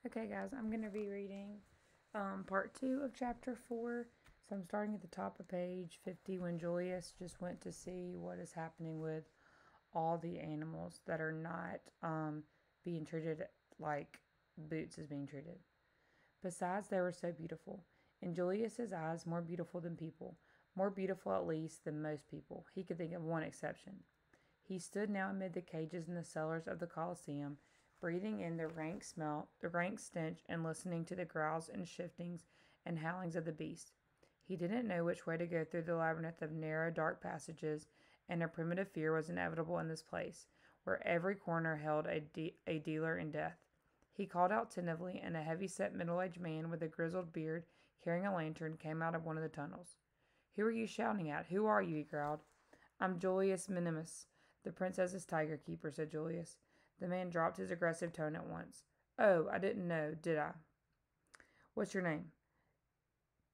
Okay, guys, I'm going to be reading part 2 of chapter 4. So I'm starting at the top of page 50 when Julius just went to see what is happening with all the animals that are not being treated like Boots is being treated. Besides, they were so beautiful. In Julius's eyes, more beautiful than people. More beautiful, at least, than most people. He could think of one exception. He stood now amid the cages in the cellars of the Colosseum, breathing in the rank smell, the rank stench, and listening to the growls and shiftings and howlings of the beast. He didn't know which way to go through the labyrinth of narrow, dark passages, and a primitive fear was inevitable in this place, where every corner held a dealer in death. He called out tentatively, and a heavy-set middle-aged man with a grizzled beard, carrying a lantern, came out of one of the tunnels. "Who are you shouting at? Who are you?" he growled. "I'm Julius Minimus, the princess's tiger keeper," said Julius. The man dropped his aggressive tone at once. "Oh, I didn't know, did I? What's your name?"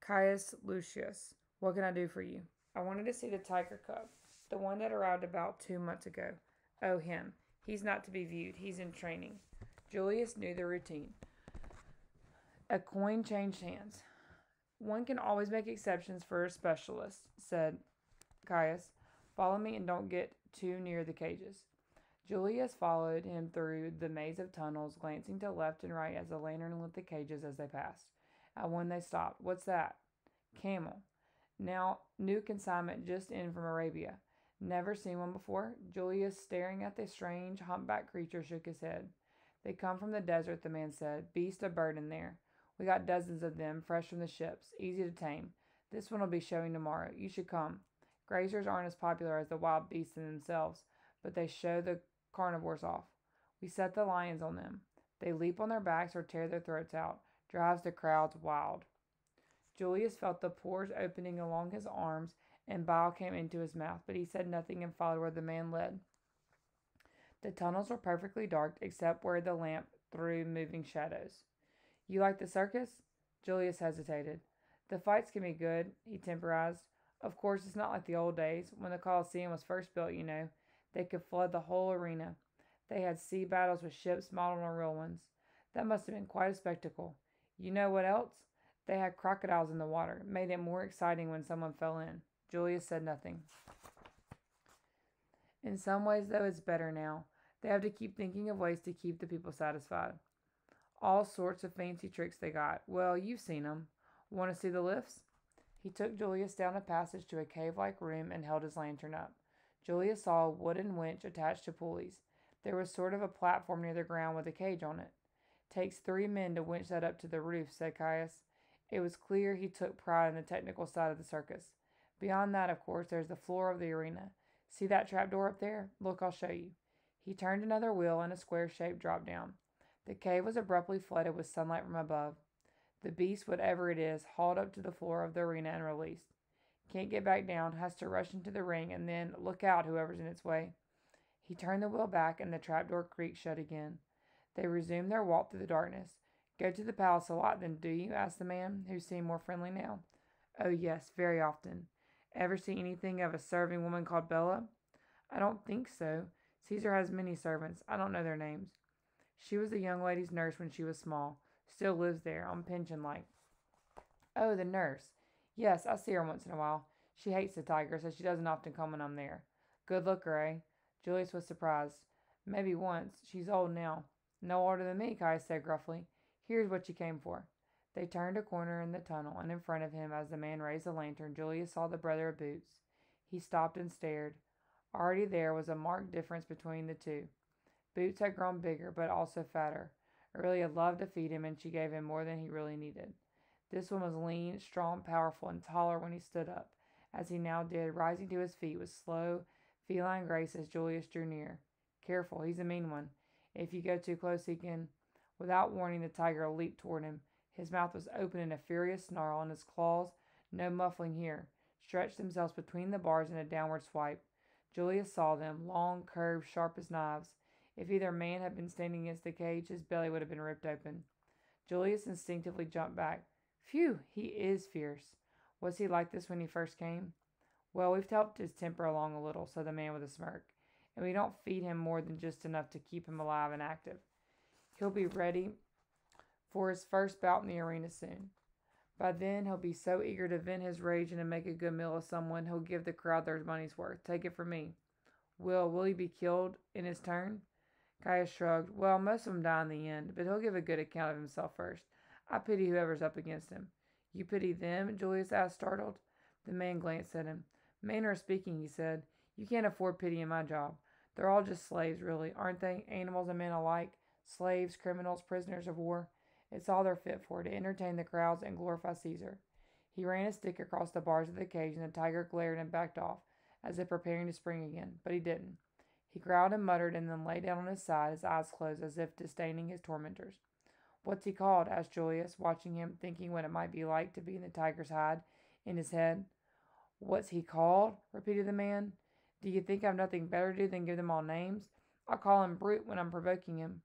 "Caius Lucius. What can I do for you?" "I wanted to see the tiger cub, the one that arrived about 2 months ago." "Oh, him. He's not to be viewed. He's in training." Julius knew the routine. A coin changed hands. "One can always make exceptions for a specialist," said Caius. "Follow me and don't get too near the cages." Julius followed him through the maze of tunnels, glancing to left and right as the lantern lit the cages as they passed. At one they stopped. "What's that?" "Camel. Now, new consignment just in from Arabia." "Never seen one before?" Julius, staring at the strange, humpbacked creature, shook his head. "They come from the desert," the man said. "Beast of burden there. We got dozens of them, fresh from the ships. Easy to tame. This one will be showing tomorrow. You should come. Grazers aren't as popular as the wild beasts in themselves, but they show the carnivores off. We set the lions on them. They leap on their backs or tear their throats out. Drives the crowds wild." Julius felt the pores opening along his arms, and bile came into his mouth, but he said nothing and followed where the man led. The tunnels were perfectly dark, except where the lamp threw moving shadows. "You like the circus?" Julius hesitated. "The fights can be good," he temporized. "Of course, it's not like the old days, when the Colosseum was first built, you know. They could flood the whole arena. They had sea battles with ships modeled on real ones. That must have been quite a spectacle. You know what else? They had crocodiles in the water. Made it more exciting when someone fell in." Julius said nothing. "In some ways, though, it's better now. They have to keep thinking of ways to keep the people satisfied. All sorts of fancy tricks they got. Well, you've seen 'em. Want to see the lifts?" He took Julius down a passage to a cave-like room and held his lantern up. Julius saw a wooden winch attached to pulleys. There was sort of a platform near the ground with a cage on it. "Takes 3 men to winch that up to the roof," said Caius. It was clear he took pride in the technical side of the circus. "Beyond that, of course, there's the floor of the arena. See that trapdoor up there? Look, I'll show you." He turned another wheel and a square-shaped drop-down. The cave was abruptly flooded with sunlight from above. The beast, whatever it is, hauled up to the floor of the arena and released. "Can't get back down, has to rush into the ring, and then look out, whoever's in its way." He turned the wheel back, and the trapdoor creaked shut again. They resumed their walk through the darkness. "Go to the palace a lot, then, do you?" asked the man, who seemed more friendly now. "Oh, yes, very often." "Ever see anything of a serving woman called Bella?" "I don't think so. Caesar has many servants. I don't know their names." "She was the young lady's nurse when she was small. Still lives there, on pension like." "Oh, the nurse. Yes, I see her once in a while. She hates the tiger, so she doesn't often come when I'm there." "Good looker, eh?" Julius was surprised. "Maybe once. She's old now." "No older than me," Caius said gruffly. "Here's what you came for." They turned a corner in the tunnel, and in front of him, as the man raised the lantern, Julius saw the brother of Boots. He stopped and stared. Already there was a marked difference between the two. Boots had grown bigger, but also fatter. Aurelia loved to feed him, and she gave him more than he really needed. This one was lean, strong, powerful, and taller when he stood up, as he now did, rising to his feet with slow, feline grace as Julius drew near. "Careful, he's a mean one. If you go too close, he can—" Without warning, the tiger leaped toward him. His mouth was open in a furious snarl, and his claws, no muffling here, stretched themselves between the bars in a downward swipe. Julius saw them, long, curved, sharp as knives. If either man had been standing against the cage, his belly would have been ripped open. Julius instinctively jumped back. "Phew, he is fierce. Was he like this when he first came?" "Well, we've helped his temper along a little," said the man with a smirk. "And we don't feed him more than just enough to keep him alive and active. He'll be ready for his first bout in the arena soon. By then, he'll be so eager to vent his rage and to make a good meal of someone, he'll give the crowd their money's worth. Take it from me. Will he be killed in his turn? Caius shrugged. Well, most of them die in the end, but he'll give a good account of himself first. I pity whoever's up against him. You pity them? Julius asked, startled. The man glanced at him. Manner of speaking, he said. You can't afford pity in my job. They're all just slaves, really, aren't they? Animals and men alike. Slaves, criminals, prisoners of war. It's all they're fit for, to entertain the crowds and glorify Caesar. He ran his stick across the bars of the cage, and the tiger glared and backed off, as if preparing to spring again, but he didn't. He growled and muttered, and then lay down on his side, his eyes closed, as if disdaining his tormentors. What's he called? Asked Julius, watching him, thinking what it might be like to be in the tiger's hide in his head. What's he called? Repeated the man. Do you think I've nothing better to do than give them all names? I'll call him Brute when I'm provoking him.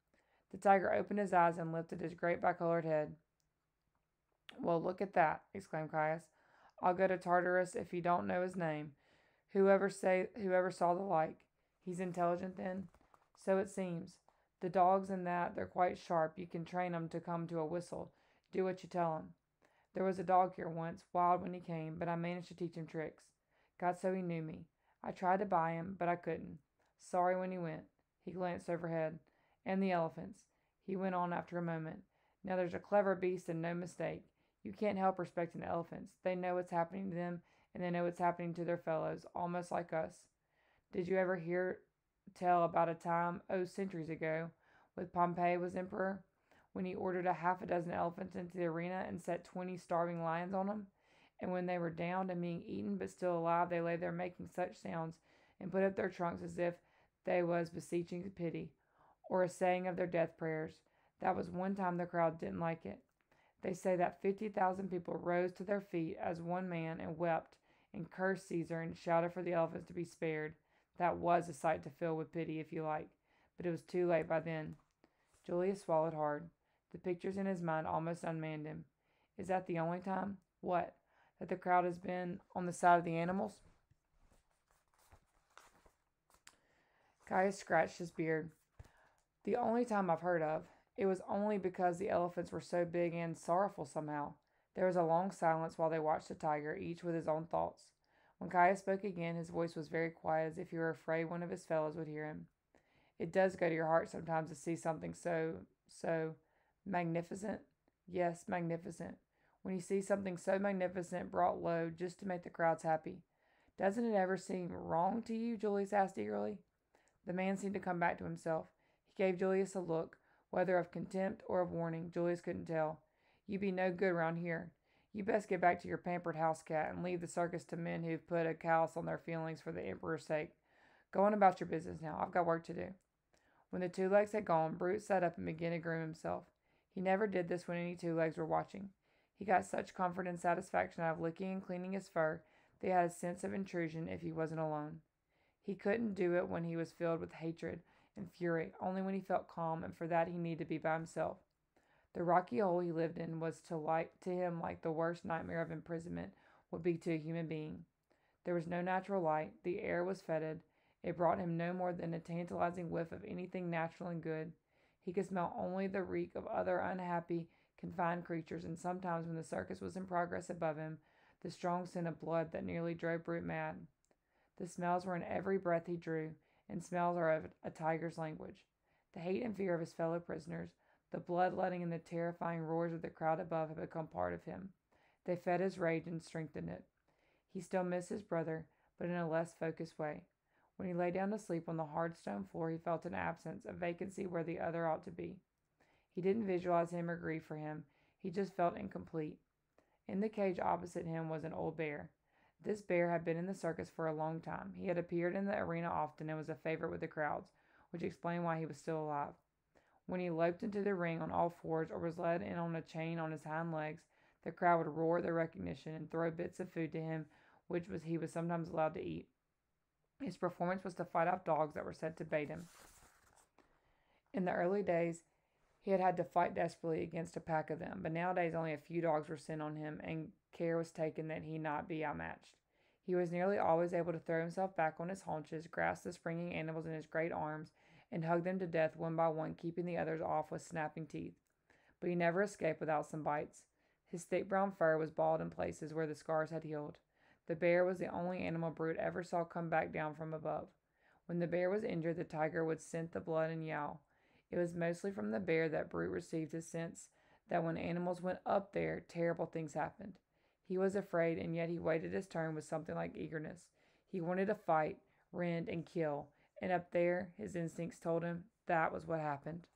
The tiger opened his eyes and lifted his great bicolored head. Well, look at that, exclaimed Caius. I'll go to Tartarus if you don't know his name. Whoever saw the like. He's intelligent, then? So it seems. The dogs and that, they're quite sharp. You can train 'em to come to a whistle. Do what you tell 'em. There was a dog here once, wild when he came, but I managed to teach him tricks. Got so he knew me. I tried to buy him, but I couldn't. Sorry when he went. He glanced overhead. And the elephants. He went on after a moment. Now there's a clever beast and no mistake. You can't help respecting elephants. They know what's happening to them, and they know what's happening to their fellows, almost like us. Did you ever hear tell about a time, centuries ago, when Pompey was emperor, when he ordered a half a dozen elephants into the arena and set 20 starving lions on them? And when they were downed and being eaten but still alive, they lay there making such sounds and put up their trunks as if they was beseeching pity, or a saying of their death prayers. That was one time the crowd didn't like it. They say that 50,000 people rose to their feet as one man and wept and cursed Caesar and shouted for the elephants to be spared. That was a sight to fill with pity, if you like, but it was too late by then. Julius swallowed hard. The pictures in his mind almost unmanned him. Is that the only time? What? That the crowd has been on the side of the animals? Caius scratched his beard. The only time I've heard of. It was only because the elephants were so big and sorrowful somehow. There was a long silence while they watched the tiger, each with his own thoughts. When Caius spoke again, his voice was very quiet, as if he were afraid one of his fellows would hear him. It does go to your heart sometimes to see something so magnificent. Yes, magnificent. When you see something so magnificent brought low just to make the crowds happy. Doesn't it ever seem wrong to you? Julius asked eagerly. The man seemed to come back to himself. He gave Julius a look, whether of contempt or of warning. Julius couldn't tell. You be no good round here. You best get back to your pampered house cat and leave the circus to men who've put a callous on their feelings for the emperor's sake. Go on about your business now. I've got work to do. When the two legs had gone, Brute sat up and began to groom himself. He never did this when any two legs were watching. He got such comfort and satisfaction out of licking and cleaning his fur that he had a sense of intrusion if he wasn't alone. He couldn't do it when he was filled with hatred and fury, only when he felt calm, and for that he needed to be by himself. The rocky hole he lived in was to him like the worst nightmare of imprisonment would be to a human being. There was no natural light. The air was fetid. It brought him no more than a tantalizing whiff of anything natural and good. He could smell only the reek of other unhappy, confined creatures, and sometimes when the circus was in progress above him, the strong scent of blood that nearly drove Brute mad. The smells were in every breath he drew, and smells are of a tiger's language. The hate and fear of his fellow prisoners, the bloodletting and the terrifying roars of the crowd above had become part of him. They fed his rage and strengthened it. He still missed his brother, but in a less focused way. When he lay down to sleep on the hard stone floor, he felt an absence, a vacancy where the other ought to be. He didn't visualize him or grieve for him. He just felt incomplete. In the cage opposite him was an old bear. This bear had been in the circus for a long time. He had appeared in the arena often and was a favorite with the crowds, which explained why he was still alive. When he loped into the ring on all fours or was led in on a chain on his hind legs, the crowd would roar their recognition and throw bits of food to him, which he was sometimes allowed to eat. His performance was to fight off dogs that were set to bait him. In the early days, he had to fight desperately against a pack of them, but nowadays only a few dogs were sent on him, and care was taken that he not be outmatched. He was nearly always able to throw himself back on his haunches, grasp the springing animals in his great arms, and hug them to death one by one, keeping the others off with snapping teeth. but he never escaped without some bites. His thick brown fur was bald in places where the scars had healed. The bear was the only animal Brute ever saw come back down from above. When the bear was injured, the tiger would scent the blood and yowl. It was mostly from the bear that Brute received his sense that when animals went up there, terrible things happened. He was afraid, and yet he waited his turn with something like eagerness. He wanted to fight, rend, and kill, and up there, his instincts told him, that was what happened.